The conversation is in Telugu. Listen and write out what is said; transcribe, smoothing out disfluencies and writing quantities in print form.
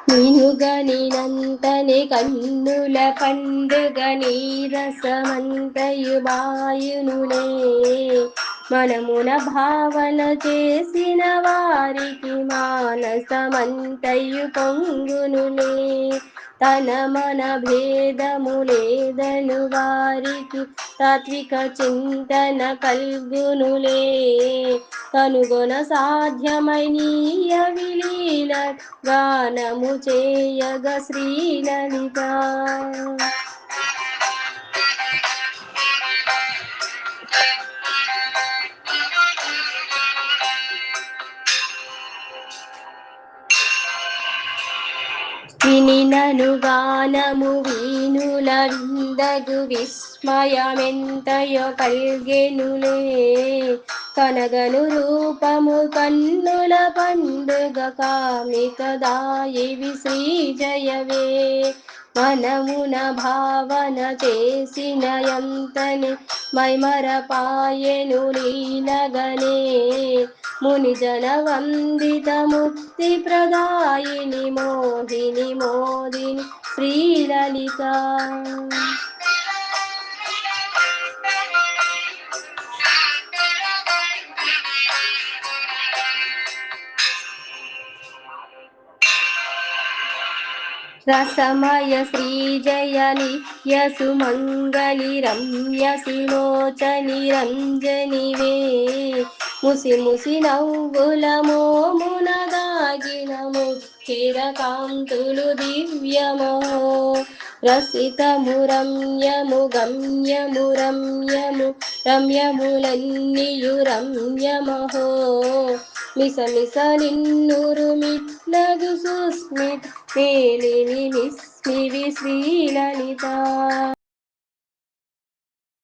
నినుగనినంతని కన్నుల పండుగ నీరసమంతయు బాయునులే. మనమున భావన చేసిన వారికి మానసమంతయు పొంగునులే. తన మన భేదములేదను వారికి తాత్విక చింతన కల్గునులే. కనుగొన సాధ్యమై నీయ విలీల గానము చేయగ శ్రీలలిత. వినినను గానము వీనుల విందగు విస్మయమెంతయో కల్గెనులే. కనగను రూపము కన్నుల పండుగ కామికదాయివి శ్రీ జయవే. మనమున భావన చేసిన ఎంతని మైమరపాయెను లీలగనే. మునిజన వందిత ముక్తి ప్రదాయిని మోహిని మోదిని శ్రీలలిత. రసమయ శ్రీజయ నిత్య సుమంగళి రమ్య సులోచని రంజనివే. ముసి ముసి నవ్వుల మోమున దాగిన ముక్కిర కాంతులు దివ్యమో. రసితము రమ్యము గమ్యము రమ్యము రమ్యములన్నీయు రమ్యమహో. మిస మిస నిన్నురుమిట్లగు సుస్మిత మేలిని నిస్మివి శ్రీలలిత.